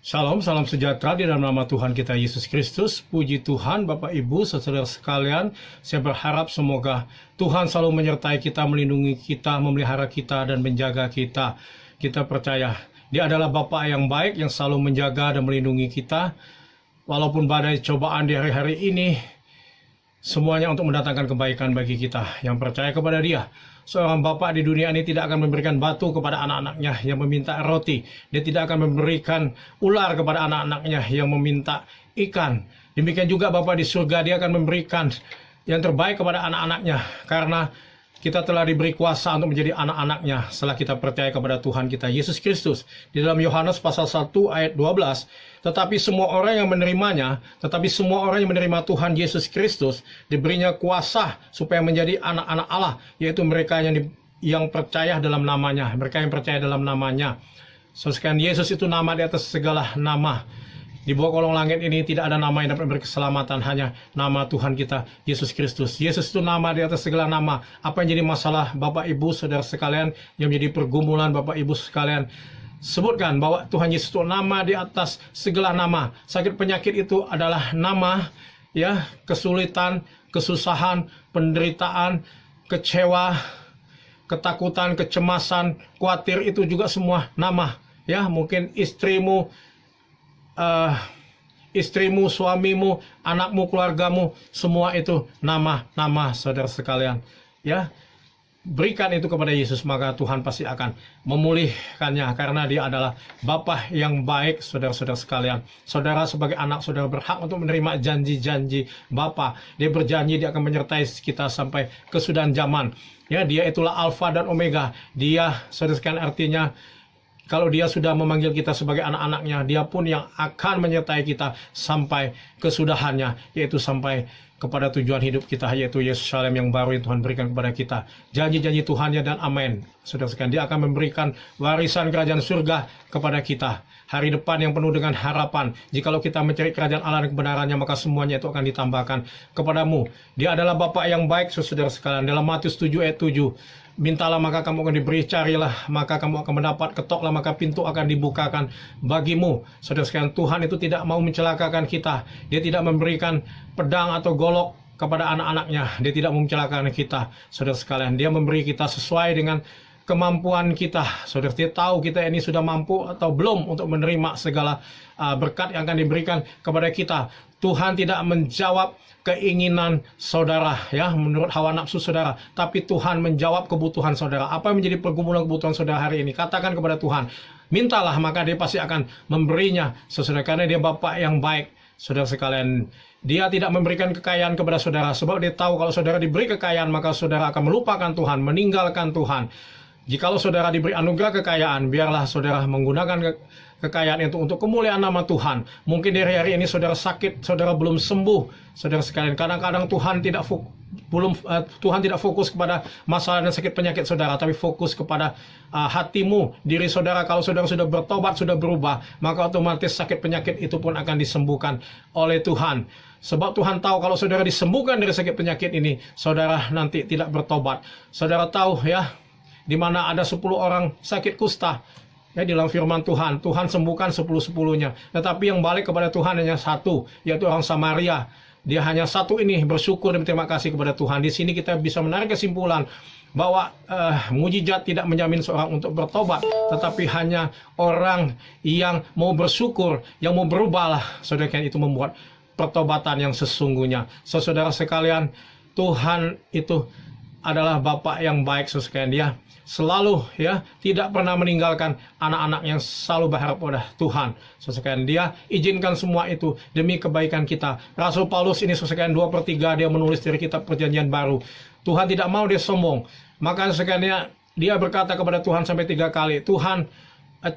Salam, salam sejahtera di dalam nama Tuhan kita Yesus Kristus. Puji Tuhan, Bapak Ibu, saudara sekalian. Saya berharap semoga Tuhan selalu menyertai kita, melindungi kita, memelihara kita, dan menjaga kita. Kita percaya Dia adalah Bapa yang baik, yang selalu menjaga dan melindungi kita. Walaupun badai cobaan di hari-hari ini, semuanya untuk mendatangkan kebaikan bagi kita yang percaya kepada Dia. Seorang bapak di dunia ini tidak akan memberikan batu kepada anak-anaknya yang meminta roti. Dia tidak akan memberikan ular kepada anak-anaknya yang meminta ikan. Demikian juga Bapa di surga, Dia akan memberikan yang terbaik kepada anak-anaknya. Karena kita telah diberi kuasa untuk menjadi anak-anaknya setelah kita percaya kepada Tuhan kita Yesus Kristus. Di dalam Yohanes pasal 1 ayat 12, tetapi semua orang yang menerimanya, tetapi semua orang yang menerima Tuhan Yesus Kristus, diberinya kuasa supaya menjadi anak-anak Allah, yaitu mereka yang percaya dalam namanya, mereka yang percaya dalam namanya. Sekarang Yesus itu nama di atas segala nama. Di bawah kolong langit ini tidak ada nama yang dapat memberi keselamatan, hanya nama Tuhan kita, Yesus Kristus. Yesus itu nama di atas segala nama. Apa yang jadi masalah Bapak Ibu, saudara sekalian, yang menjadi pergumulan Bapak Ibu sekalian? Sebutkan bahwa Tuhan Yesus itu nama di atas segala nama. Sakit penyakit itu adalah nama, ya, kesulitan, kesusahan, penderitaan, kecewa, ketakutan, kecemasan, khawatir, itu juga semua nama. Ya, mungkin istrimu, suamimu, anakmu, keluargamu, semua itu nama-nama, saudara sekalian. Ya, berikan itu kepada Yesus, maka Tuhan pasti akan memulihkannya, karena Dia adalah Bapa yang baik, saudara-saudara sekalian. Saudara sebagai anak, saudara berhak untuk menerima janji-janji Bapa. Dia berjanji Dia akan menyertai kita sampai kesudahan zaman. Ya, Dia itulah Alfa dan Omega. Dia, saudara sekalian, artinya kalau Dia sudah memanggil kita sebagai anak-anaknya, Dia pun yang akan menyertai kita sampai kesudahannya, yaitu sampai kepada tujuan hidup kita, yaitu Yerusalem yang baru yang Tuhan berikan kepada kita. Janji-janji Tuhan ya dan amin. Saudara sekalian, Dia akan memberikan warisan kerajaan surga kepada kita. Hari depan yang penuh dengan harapan. Jikalau kita mencari kerajaan Allah dan kebenarannya, maka semuanya itu akan ditambahkan kepadamu. Dia adalah Bapa yang baik, saudara sekalian. Dalam Matius 7 ayat 7. Mintalah maka kamu akan diberi, carilah maka kamu akan mendapat, ketoklah maka pintu akan dibukakan bagimu. Saudara sekalian, Tuhan itu tidak mau mencelakakan kita. Dia tidak memberikan pedang atau golok kepada anak-anaknya. Dia tidak mau mencelakakan kita, saudara sekalian. Dia memberi kita sesuai dengan kemampuan kita. Saudara, Dia tahu kita ini sudah mampu atau belum untuk menerima segala berkat yang akan diberikan kepada kita. Tuhan tidak menjawab keinginan saudara, ya, menurut hawa nafsu saudara, tapi Tuhan menjawab kebutuhan saudara. Apa yang menjadi pergumulan kebutuhan saudara hari ini? Katakan kepada Tuhan, mintalah, maka Dia pasti akan memberinya, saudara, karena Dia Bapa yang baik. Saudara sekalian, Dia tidak memberikan kekayaan kepada saudara, sebab Dia tahu kalau saudara diberi kekayaan, maka saudara akan melupakan Tuhan, meninggalkan Tuhan. Jikalau saudara diberi anugerah kekayaan, biarlah saudara menggunakan kekayaan itu untuk kemuliaan nama Tuhan. Mungkin dari hari ini saudara sakit, saudara belum sembuh. Saudara sekalian, kadang-kadang Tuhan tidak fokus kepada masalah dan sakit penyakit saudara, tapi fokus kepada hatimu, diri saudara. Kalau saudara sudah bertobat, sudah berubah, maka otomatis sakit penyakit itu pun akan disembuhkan oleh Tuhan. Sebab Tuhan tahu kalau saudara disembuhkan dari sakit penyakit ini, saudara nanti tidak bertobat. Saudara tahu, ya, di mana ada 10 orang sakit kusta. Ya, di dalam firman Tuhan, Tuhan sembuhkan 10-10-nya. Tetapi yang balik kepada Tuhan hanya satu, yaitu orang Samaria. Dia hanya satu ini, bersyukur dan berterima kasih kepada Tuhan. Di sini kita bisa menarik kesimpulan bahwa mujizat tidak menjamin seorang untuk bertobat, tetapi hanya orang yang mau bersyukur, yang mau berubahlah, saudara, itu membuat pertobatan yang sesungguhnya. Saudara sekalian, Tuhan itu adalah Bapa yang baik, saudara sekalian. Dia selalu, ya, tidak pernah meninggalkan anak-anak yang selalu berharap pada Tuhan. Saudara sekalian, Dia izinkan semua itu demi kebaikan kita. Rasul Paulus ini, saudara sekalian, 2/3 dia menulis dari kitab Perjanjian Baru. Tuhan tidak mau dia sombong. Maka saudara sekalian, dia berkata kepada Tuhan sampai 3 kali, Tuhan,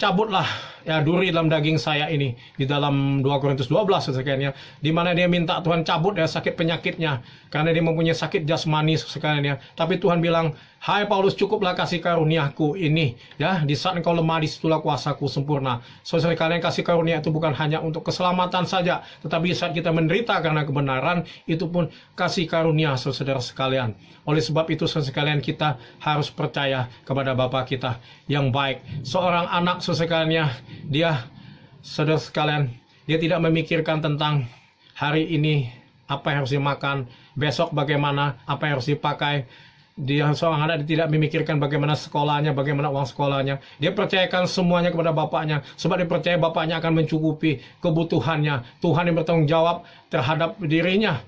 cabutlah, ya, duri dalam daging saya ini. Di dalam 2 Korintus 12, sekalian, ya, di mana dia minta Tuhan cabut, ya, sakit penyakitnya, karena dia mempunyai sakit jasmani, sekalian, ya. Tapi Tuhan bilang, hai Paulus, cukuplah kasih karuniaku ini, ya, di saat engkau lemah, disitulah kuasaku sempurna. Saudara sekalian, kasih karunia itu bukan hanya untuk keselamatan saja, tetapi saat kita menderita karena kebenaran, itu pun kasih karunia, saudara sekalian. Oleh sebab itu, saudara sekalian, kita harus percaya kepada Bapa kita yang baik. Seorang anak, saudara sekalian, dia saudara sekalian, dia tidak memikirkan tentang hari ini apa yang harus dimakan, besok bagaimana, apa yang harus dipakai. Dia seorang anak, dia tidak memikirkan bagaimana sekolahnya, bagaimana uang sekolahnya. Dia percayakan semuanya kepada bapaknya, sebab dia percaya bapaknya akan mencukupi kebutuhannya. Tuhan yang bertanggung jawab terhadap dirinya.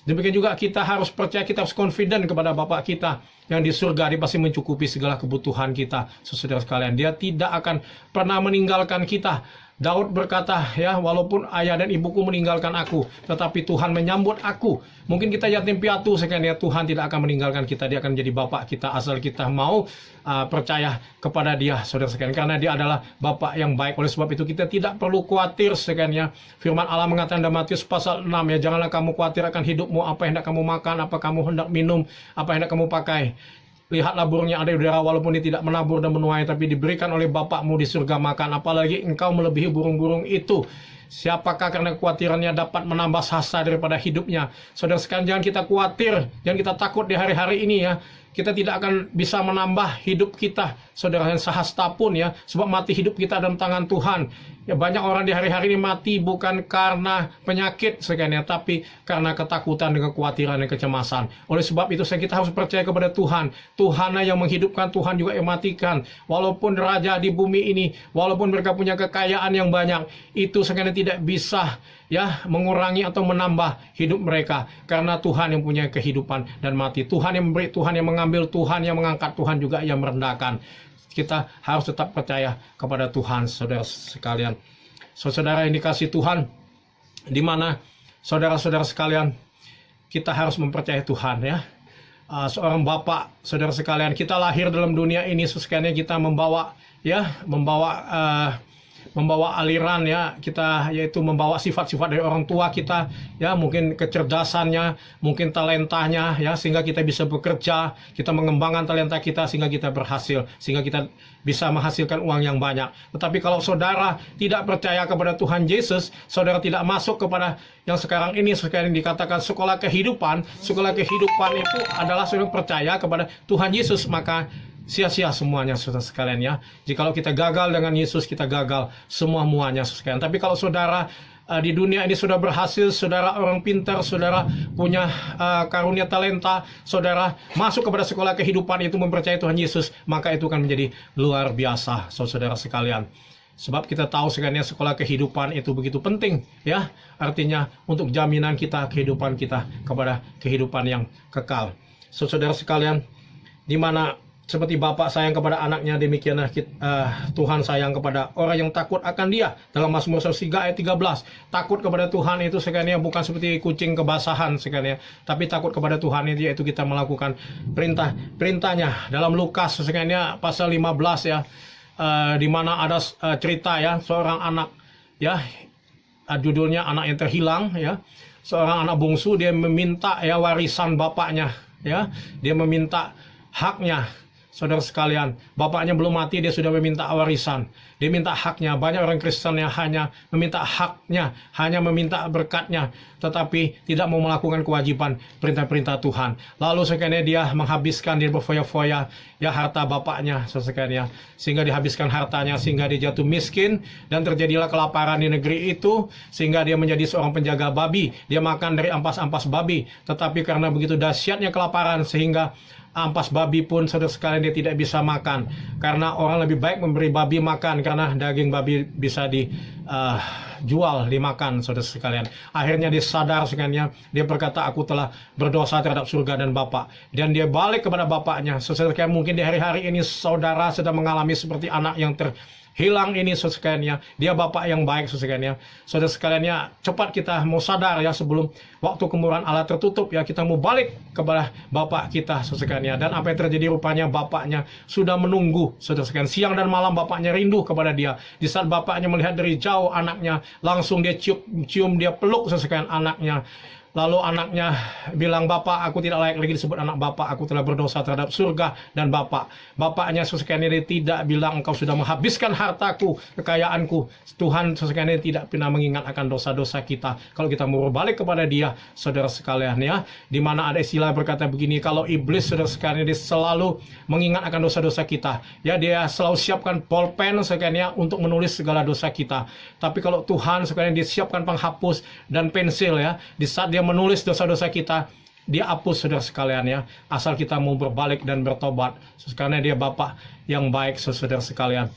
Demikian juga kita harus percaya, kita harus confident kepada Bapak kita yang di surga. Dia pasti mencukupi segala kebutuhan kita, saudara sekalian. Dia tidak akan pernah meninggalkan kita. Daud berkata, ya, walaupun ayah dan ibuku meninggalkan aku, tetapi Tuhan menyambut aku. Mungkin kita yatim piatu sekalian, ya, Tuhan tidak akan meninggalkan kita. Dia akan menjadi Bapak kita asal kita mau percaya kepada Dia, saudara sekalian. Karena Dia adalah Bapak yang baik. Oleh sebab itu kita tidak perlu khawatir sekalian, ya. Firman Allah mengatakan dalam Matius pasal 6, ya, janganlah kamu khawatir akan hidupmu, apa yang hendak kamu makan, apa kamu hendak minum, apa yang hendak kamu pakai. Lihatlah burung yang ada di udara, walaupun dia tidak menabur dan menuai, tapi diberikan oleh Bapakmu di surga makan. Apalagi engkau melebihi burung-burung itu. Siapakah karena kekhawatirannya dapat menambah sasa daripada hidupnya? Saudara sekalian, jangan kita khawatir, jangan kita takut di hari-hari ini, ya. Kita tidak akan bisa menambah hidup kita, saudara, yang sehasta pun, ya. Sebab mati hidup kita dalam tangan Tuhan. Ya, banyak orang di hari-hari ini mati bukan karena penyakit sekalian, tapi karena ketakutan dan kekhawatiran dan kecemasan. Oleh sebab itu kita harus percaya kepada Tuhan. Tuhan yang menghidupkan, Tuhan juga yang mematikan. Walaupun raja di bumi ini, walaupun mereka punya kekayaan yang banyak, itu sekalian tidak bisa, ya, mengurangi atau menambah hidup mereka, karena Tuhan yang punya kehidupan dan mati. Tuhan yang memberi, Tuhan yang mengambil, Tuhan yang mengangkat, Tuhan juga yang merendahkan. Kita harus tetap percaya kepada Tuhan, saudara sekalian. Saudara yang dikasihi Tuhan, di mana saudara-saudara sekalian, kita harus mempercayai Tuhan, ya. Seorang bapak, saudara sekalian, kita lahir dalam dunia ini, sekalian kita membawa, ya, membawa aliran, ya, kita, yaitu membawa sifat-sifat dari orang tua kita, ya, mungkin kecerdasannya, mungkin talentanya, ya, sehingga kita bisa bekerja, kita mengembangkan talenta kita sehingga kita berhasil, sehingga kita bisa menghasilkan uang yang banyak. Tetapi kalau saudara tidak percaya kepada Tuhan Yesus, saudara tidak masuk kepada yang sekarang ini dikatakan sekolah kehidupan. Sekolah kehidupan itu adalah saudara percaya kepada Tuhan Yesus, maka sia-sia semuanya, saudara sekalian, ya. Jikalau kita gagal dengan Yesus, kita gagal semuanya, saudara sekalian. Tapi kalau saudara di dunia ini sudah berhasil, saudara orang pintar, saudara punya karunia talenta, saudara masuk kepada sekolah kehidupan itu mempercayai Tuhan Yesus, maka itu akan menjadi luar biasa, saudara sekalian. Sebab kita tahu sekalian, sekolah kehidupan itu begitu penting, ya. Artinya untuk jaminan kita, kehidupan kita kepada kehidupan yang kekal. Saudara sekalian, di mana seperti Bapak sayang kepada anaknya, demikianlah Tuhan sayang kepada orang yang takut akan Dia. Dalam Mazmur 103 ayat 13, takut kepada Tuhan itu sekalian, bukan seperti kucing kebasahan sekalian, tapi takut kepada Tuhan itu yaitu kita melakukan perintahnya. Dalam Lukas sekalian, pasal 15, ya, di mana ada cerita, ya, seorang anak, ya, judulnya anak yang terhilang, ya. Seorang anak bungsu, dia meminta, ya, warisan bapaknya, ya. Dia meminta haknya. Saudara sekalian, bapaknya belum mati, dia sudah meminta warisan. Dia minta haknya. Banyak orang Kristen yang hanya meminta haknya, hanya meminta berkatnya, tetapi tidak mau melakukan kewajiban perintah-perintah Tuhan. Lalu sekalian dia menghabiskan, dia berfoya-foya, ya, harta bapaknya, sekalian, sehingga dihabiskan hartanya, sehingga dia jatuh miskin, dan terjadilah kelaparan di negeri itu, sehingga dia menjadi seorang penjaga babi. Dia makan dari ampas-ampas babi, tetapi karena begitu dahsyatnya kelaparan, sehingga ampas babi pun, saudara sekalian, dia tidak bisa makan. Karena orang lebih baik memberi babi makan, karena daging babi bisa dijual, dimakan, saudara sekalian. Akhirnya dia sadar sekalian, dia berkata, aku telah berdosa terhadap surga dan Bapa. Dan dia balik kepada bapaknya. Saudara sekalian, mungkin di hari-hari ini saudara sedang mengalami seperti anak yang hilang ini, saudara sekalian, dia bapak yang baik, saudara sekalian. Saudara sekalian, cepat kita mau sadar, ya, sebelum waktu kemurahan Allah tertutup, ya, kita mau balik kepada bapak kita, saudara sekalian. Dan apa yang terjadi, rupanya bapaknya sudah menunggu, saudara sekalian. Siang dan malam bapaknya rindu kepada dia. Di saat bapaknya melihat dari jauh anaknya, langsung dia cium, dia peluk, saudara sekalian, anaknya. Lalu anaknya bilang, "Bapak, aku tidak layak lagi disebut anak Bapak. Aku telah berdosa terhadap surga dan Bapak." Bapaknya sesekali ini tidak bilang, "Engkau sudah menghabiskan hartaku, kekayaanku." Tuhan sesekali ini tidak pernah mengingat akan dosa-dosa kita. Kalau kita mau berbalik kepada Dia, saudara sekalian ya, di mana ada istilah berkata begini, kalau iblis, saudara sekalian, dia selalu mengingat akan dosa-dosa kita. Ya, dia selalu siapkan pulpen sekalian ya untuk menulis segala dosa kita. Tapi kalau Tuhan sekalian, dia siapkan penghapus dan pensil ya. Di saat dia menulis dosa-dosa kita, dia hapus, saudara sekalian ya, asal kita mau berbalik dan bertobat. Karena Dia Bapa yang baik, saudara sekalian.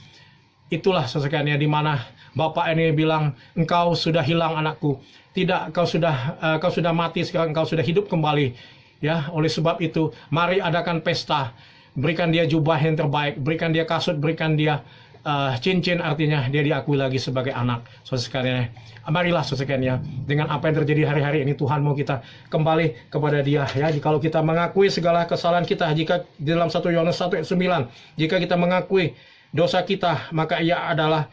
Itulah saudara sekalian ya, di mana Bapak ini bilang, "Engkau sudah hilang anakku. Tidak, kau sudah mati, sekarang engkau sudah hidup kembali." Ya, oleh sebab itu, mari adakan pesta. Berikan dia jubah yang terbaik, berikan dia kasut, berikan dia cincin, artinya dia diakui lagi sebagai anak. Saudara sekalian, marilah saudara sekalian ya, dengan apa yang terjadi hari-hari ini, Tuhan mau kita kembali kepada Dia ya. Kalau kita mengakui segala kesalahan kita, jika di dalam 1 Yohanes 1 ayat 9, jika kita mengakui dosa kita, maka Ia adalah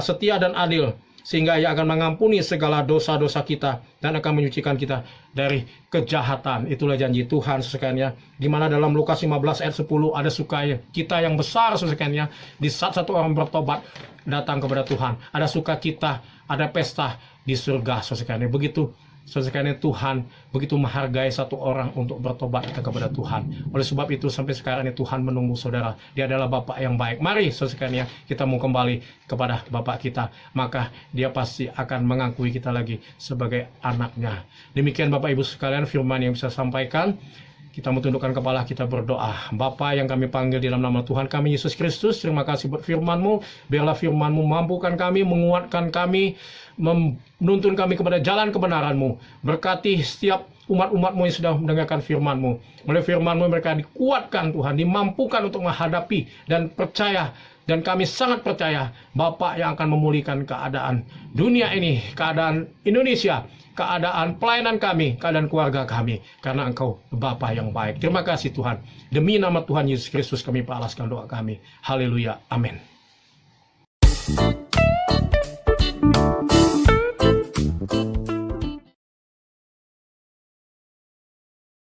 setia dan adil, sehingga Ia akan mengampuni segala dosa-dosa kita dan akan menyucikan kita dari kejahatan. Itulah janji Tuhan sekalian, di mana dalam Lukas 15 ayat 10 ada sukacita yang besar sekalian, di saat satu orang bertobat datang kepada Tuhan. Ada sukacita, ada pesta di surga sekalian. Begitu sekalian, Tuhan begitu menghargai satu orang untuk bertobat kepada Tuhan. Oleh sebab itu sampai sekarang ini Tuhan menunggu saudara. Dia adalah Bapak yang baik. Mari sekalian kita mau kembali kepada Bapak kita, maka Dia pasti akan mengakui kita lagi sebagai anaknya. Demikian Bapak Ibu sekalian firman yang bisa sampaikan. Kita mau tundukkan kepala, kita berdoa. Bapa yang kami panggil di dalam nama Tuhan kami Yesus Kristus, terima kasih buat firman-Mu. Biarlah firman-Mu mampukan kami, menguatkan kami, menuntun kami kepada jalan kebenaran-Mu. Berkati setiap umat-umat-Mu yang sudah mendengarkan firman-Mu. Oleh firman-Mu mereka dikuatkan Tuhan, dimampukan untuk menghadapi dan percaya. Dan kami sangat percaya Bapa yang akan memulihkan keadaan dunia ini, keadaan Indonesia, keadaan pelayanan kami, keadaan keluarga kami. Karena Engkau Bapa yang baik. Terima kasih Tuhan. Demi nama Tuhan Yesus Kristus kami balaskan doa kami. Haleluya. Amin.